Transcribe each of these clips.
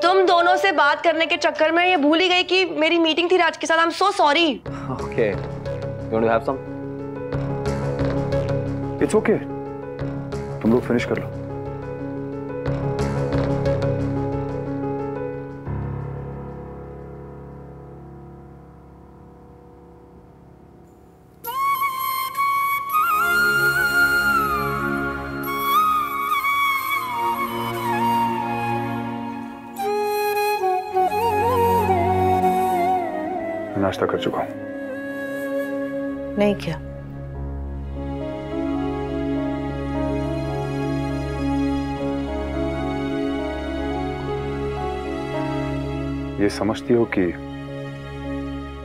तुम दोनों से बात करने के चक्कर में ये भूल ही गई कि मेरी मीटिंग थी राज के साथ। I am so sorry. Okay, you want to have some? It's okay, तुम लोग फिनिश कर लो। नाश्ता कर चुका हूं। नहीं क्या? ये समझती हो कि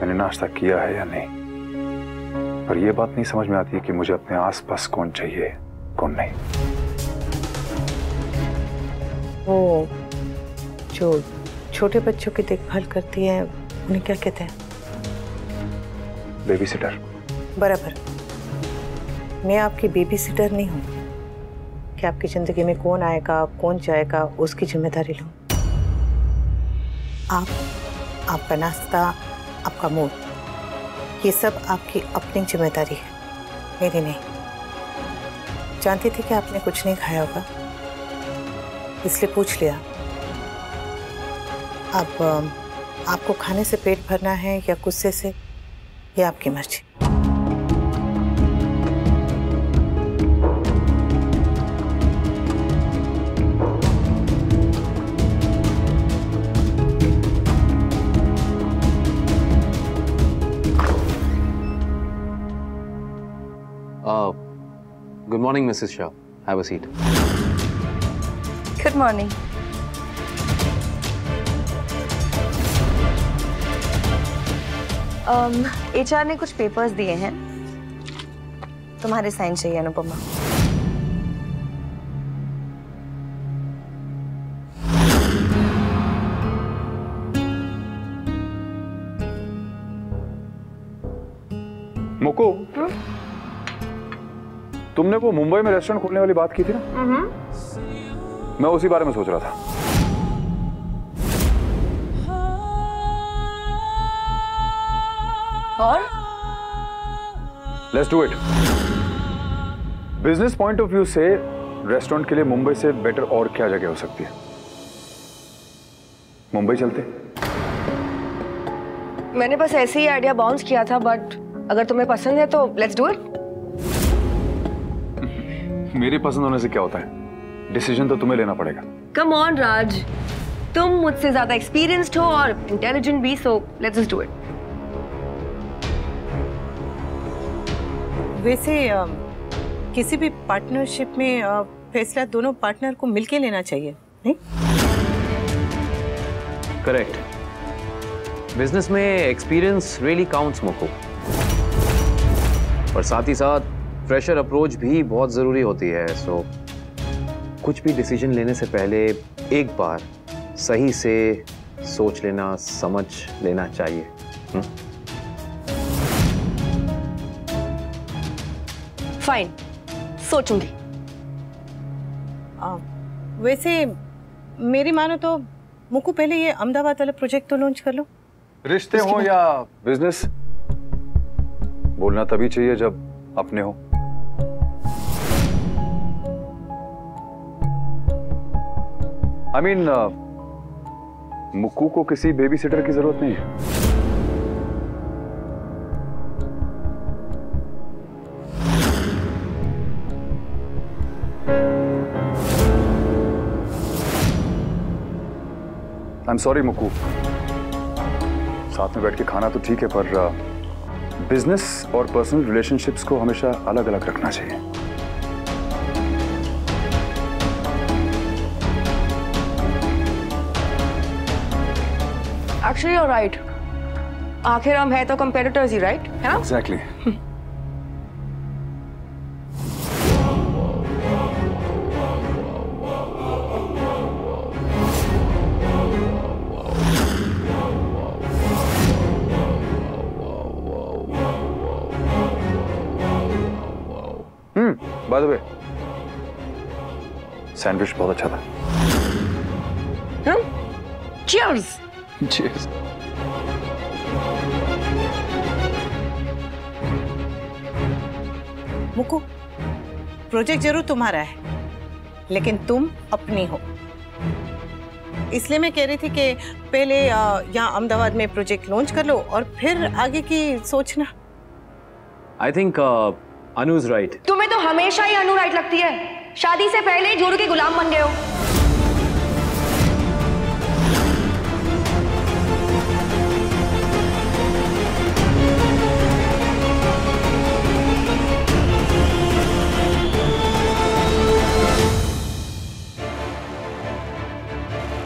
मैंने नाश्ता किया है या नहीं, पर यह बात नहीं समझ में आती कि मुझे अपने आसपास कौन चाहिए कौन नहीं। वो जो छोटे बच्चों की देखभाल करती है उन्हें क्या कहते हैं? Baby sitter. बराबर। मैं आपकी बेबी सिटर नहीं हूँ कि आपकी जिंदगी में कौन आएगा कौन जाएगा उसकी जिम्मेदारी लूं। आपका नाश्ता, आपका मूड, ये सब आपकी अपनी जिम्मेदारी है, मेरी नहीं। जानती थी कि आपने कुछ नहीं खाया होगा, इसलिए पूछ लिया। अब आपको खाने से पेट भरना है या गुस्से से, ये आपकी मर्जी। Good morning, Mrs. Shah. Have a seat. Good morning. HR ने कुछ पेपर्स दिए हैं, तुम्हारे साइन चाहिए अनुपमा। मुक्कू, तुमने वो मुंबई में रेस्टोरेंट खोलने वाली बात की थी ना? मैं उसी बारे में सोच रहा था। और let's do it. Business point of view से रेस्टोरेंट के लिए मुंबई से बेटर और क्या जगह हो सकती है? मुंबई चलते। मैंने बस ऐसे ही आइडिया बाउंस किया था, बट अगर तुम्हें पसंद है तो लेट्स डू इट। मेरी पसंद होने से क्या होता है? डिसीजन तो तुम्हें लेना पड़ेगा। कम ऑन राज, तुम मुझसे ज्यादा एक्सपीरियंस्ड हो और इंटेलिजेंट भी, so let's just do it. वैसे किसी भी पार्टनरशिप में फैसला दोनों पार्टनर को मिलके लेना चाहिए, नहीं? करेक्ट। बिजनेस में एक्सपीरियंस रियली काउंट्स मुक्कू, और साथ ही साथ फ्रेशर अप्रोच भी बहुत जरूरी होती है। सो कुछ भी डिसीजन लेने से पहले एक बार सही से सोच लेना, समझ लेना चाहिए। फाइन, सोचूंगी। वैसे मेरी मानो तो मुक्कू पहले ये अहमदाबाद वाला प्रोजेक्ट तो लॉन्च कर लो। रिश्ते हो या बिजनेस, बोलना तभी चाहिए जब अपने हो। I mean, मुक्कू को किसी बेबी सिटर की जरूरत नहीं है। I'm sorry मुक्कू, साथ में बैठ के खाना तो ठीक है, पर बिजनेस और पर्सनल रिलेशनशिप्स को हमेशा अलग अलग रखना चाहिए। Actually, you're right. आखिर हम है तो कंपेटिटर्स ही, राइट? है ना? Exactly. By the way, sandwich बहुत अच्छा था। Cheers! Cheers. मुकु, प्रोजेक्ट जरूर तुम्हारा है, लेकिन तुम अपनी हो। इसलिए मैं कह रही थी कि पहले यहाँ अहमदाबाद में प्रोजेक्ट लॉन्च कर लो और फिर आगे की सोचना। I think Anu is right. तुम्हें तो हमेशा ही अनु राइट लगती है। शादी से पहले ही जोरू के गुलाम बन गए हो।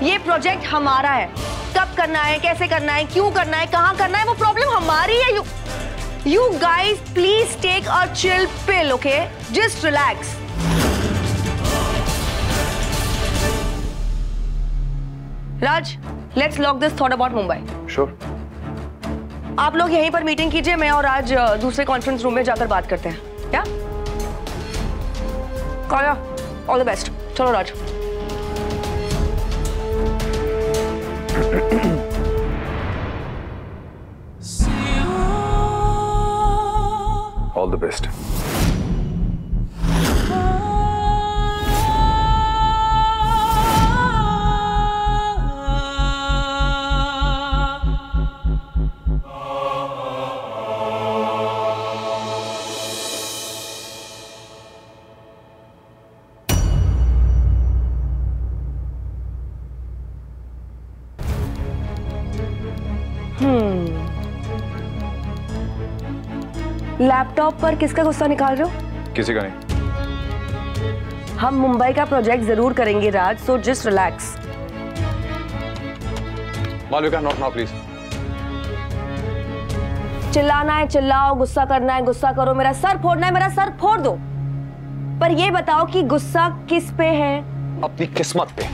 ये प्रोजेक्ट हमारा है। कब करना है, कैसे करना है, क्यों करना है, कहां करना है, वो प्रॉब्लम हमारी है। You guys please take a chill pill, okay? Just relax. Raj, let's lock this thought about Mumbai. Sure. आप लोग यहीं पर मीटिंग कीजिए, मैं और राज दूसरे कॉन्फ्रेंस रूम में जाकर बात करते हैं। क्या? काया, ऑल द बेस्ट। चलो राज। All the best. लैपटॉप पर किसका गुस्सा निकाल रहे हो? किसी का नहीं। हम मुंबई का प्रोजेक्ट जरूर करेंगे Raj, so just relax. Malvika, not now please. चिल्लाना है चिल्लाओ, गुस्सा करना है गुस्सा करो, मेरा सर फोड़ना है मेरा सर फोड़ दो, पर ये बताओ कि गुस्सा किस पे है? अपनी किस्मत पे।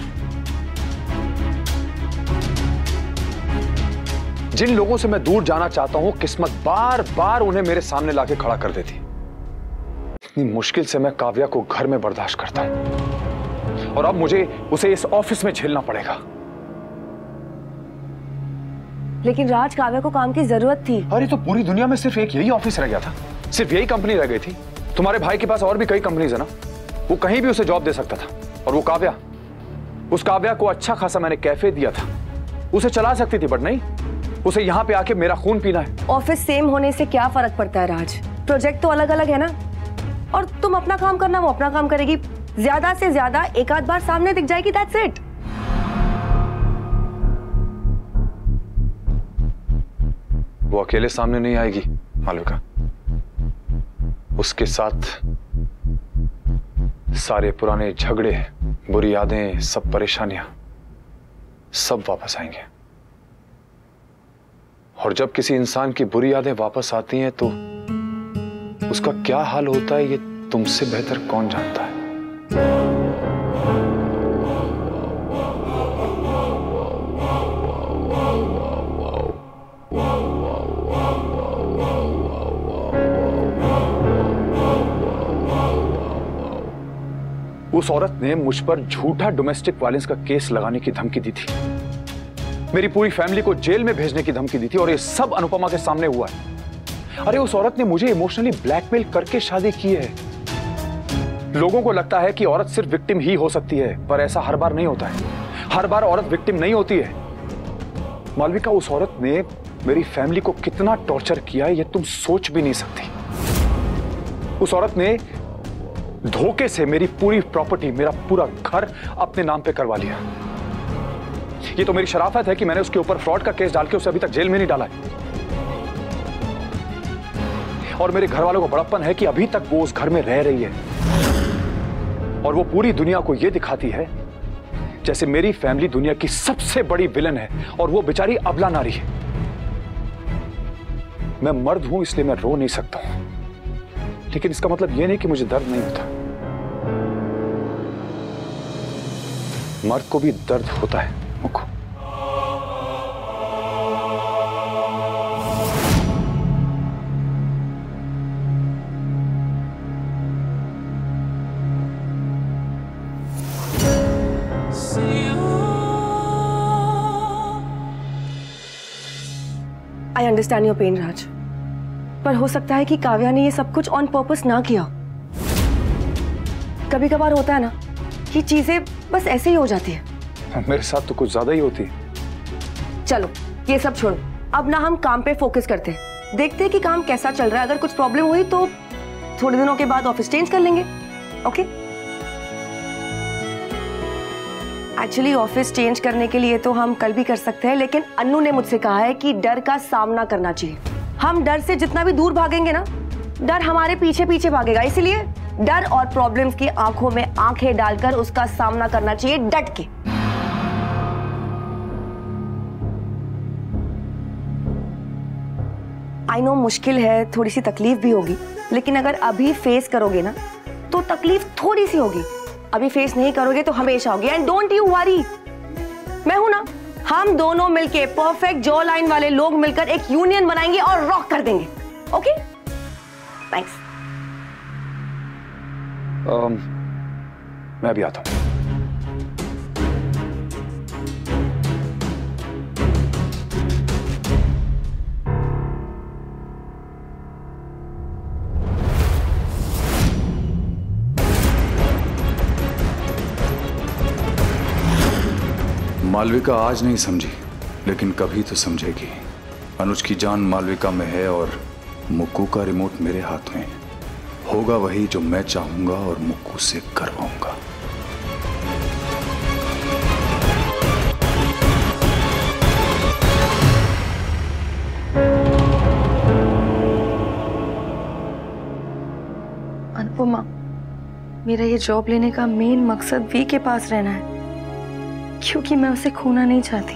जिन लोगों से मैं दूर जाना चाहता हूं, किस्मत बार बार उन्हें मेरे सामने लाके खड़ा कर देती। इतनी मुश्किल से मैं काव्या को घर में बर्दाश्त करता हूं और अब मुझे उसे इस ऑफिस में झेलना पड़ेगा। लेकिन राज, काव्या को काम की जरूरत थी। अरे तो पूरी दुनिया में सिर्फ एक यही ऑफिस रह गया था, सिर्फ यही कंपनी रह गई थी। तुम्हारे भाई के पास और भी कई कंपनीज है ना, वो कहीं भी उसे जॉब दे सकता था। और वो काव्या, उस काव्या को अच्छा खासा मैंने कैफे दिया था, उसे चला सकती थी, बट नहीं, उसे यहाँ पे आके मेरा खून पीना है। ऑफिस सेम होने से क्या फर्क पड़ता है राज? प्रोजेक्ट तो अलग अलग है ना, और तुम अपना काम करना, वो अपना काम करेगी। ज्यादा से ज्यादा एक आध बार सामने दिख जाएगी, दैट्स इट। वो अकेले सामने नहीं आएगी मालविका, उसके साथ सारे पुराने झगड़े, बुरी यादें, सब परेशानियां, सब वापस आएंगे। और जब किसी इंसान की बुरी यादें वापस आती हैं तो उसका क्या हाल होता है, ये तुमसे बेहतर कौन जानता है। उस औरत ने मुझ पर झूठा डोमेस्टिक वायलेंस का केस लगाने की धमकी दी थी, मेरी पूरी फैमिली को जेल में भेजने की धमकी दी थी, और ये सब अनुपमा के सामने हुआ है। अरे उस औरत ने मुझे इमोशनली ब्लैकमेल करके शादी की है। लोगों को लगता है कि औरत सिर्फ विक्टिम ही हो सकती है, पर ऐसा हर बार नहीं होता है। हर बार औरत विक्टिम नहीं होती है। मालविका, उस औरत ने मेरी फैमिली को कितना टॉर्चर किया है, ये तुम सोच भी नहीं सकती। उस औरत ने धोखे से मेरी पूरी प्रॉपर्टी, मेरा पूरा घर अपने नाम पे करवा लिया। ये तो मेरी शराफत है कि मैंने उसके ऊपर फ्रॉड का केस डाल के उसे अभी तक जेल में नहीं डाला है। और मेरे घर वालों को बड़प्पन है कि अभी तक वो उस घर में रह रही है, और वो पूरी दुनिया को ये दिखाती है जैसे मेरी फैमिली दुनिया की सबसे बड़ी विलन है और वो बेचारी अबला नारी है। मैं मर्द हूं इसलिए मैं रो नहीं सकता हूं, लेकिन इसका मतलब ये नहीं कि मुझे दर्द नहीं होता। मर्द को भी दर्द होता है मुकु। आई अंडरस्टैंड योर पेन राज, पर हो सकता है कि काव्या ने ये सब कुछ ऑन पर्पस ना किया। कभी कभार होता है ना कि चीजें बस ऐसे ही हो जाती है। मेरे साथ तो कुछ ज्यादा ही होती है। चलो ये सब छोड़ो, अब ना हम काम पे फोकस करते हैं, देखते हैं कि काम कैसा चल रहा है। अगर कुछ प्रॉब्लम हुई तो थोड़े दिनों के बाद ऑफिस चेंज कर लेंगे। ओके? एक्चुअली ऑफिस चेंज करने के लिए तो हम कल भी कर सकते हैं, लेकिन अन्नू ने मुझसे कहा है कि डर का सामना करना चाहिए। हम डर से जितना भी दूर भागेंगे ना, डर हमारे पीछे पीछे भागेगा। इसलिए डर और प्रॉब्लम्स की आंखों में आंखें डालकर उसका सामना करना चाहिए डट के। आई नो मुश्किल है, थोड़ी सी तकलीफ भी होगी, लेकिन अगर अभी फेस करोगे ना तो तकलीफ थोड़ी सी होगी, अभी फेस नहीं करोगे तो हमेशा होगी। एंड डोंट यू वरी, मैं हूं ना, हम दोनों मिलके परफेक्ट जॉ लाइन वाले लोग मिलकर एक यूनियन बनाएंगे और रॉक कर देंगे। ओके? थैंक्स। मैं भी आता हूं। मालविका आज नहीं समझी, लेकिन कभी तो समझेगी। अनुज की जान मालविका में है और मुक्कू का रिमोट मेरे हाथ में। होगा वही जो मैं चाहूंगा और मुक्कू से करवाऊंगा। अनुपमा, मेरा ये जॉब लेने का मेन मकसद वी के पास रहना है, क्योंकि मैं उसे खोना नहीं चाहती।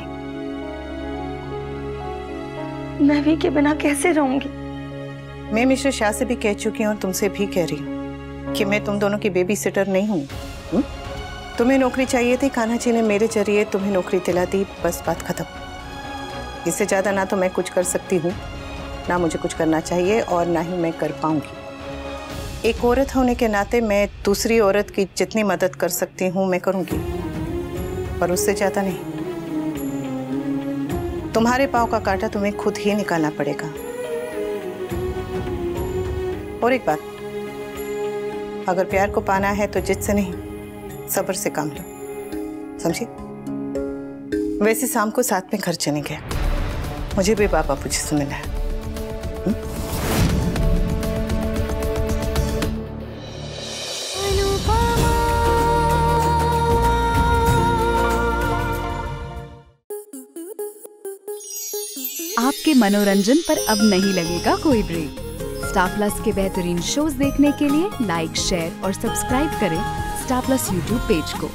मैं वी के बिना कैसे रहूंगी? मैं मिश्र शाह से भी कह चुकी हूँ और तुमसे भी कह रही हूँ कि मैं तुम दोनों की बेबी सिटर नहीं हूँ। तुम्हें नौकरी चाहिए थी, कान्हा जी ने मेरे जरिए तुम्हें नौकरी दिला दी, बस बात खत्म। इससे ज्यादा ना तो मैं कुछ कर सकती हूँ, ना मुझे कुछ करना चाहिए और ना ही मैं कर पाऊंगी। एक औरत होने के नाते मैं दूसरी औरत की जितनी मदद कर सकती हूँ मैं करूंगी, पर उससे ज्यादा नहीं। तुम्हारे पांव का कांटा तुम्हें खुद ही निकालना पड़ेगा। और एक बात, अगर प्यार को पाना है तो जिद से नहीं, सब्र से काम लो, समझी? वैसे शाम को साथ में घर चलेंगे, मुझे भी बाबा पूछे सुनना है। आपके मनोरंजन पर अब नहीं लगेगा कोई ब्रेक। स्टार प्लस के बेहतरीन शोज देखने के लिए लाइक, शेयर और सब्सक्राइब करें स्टार प्लस यूट्यूब पेज को।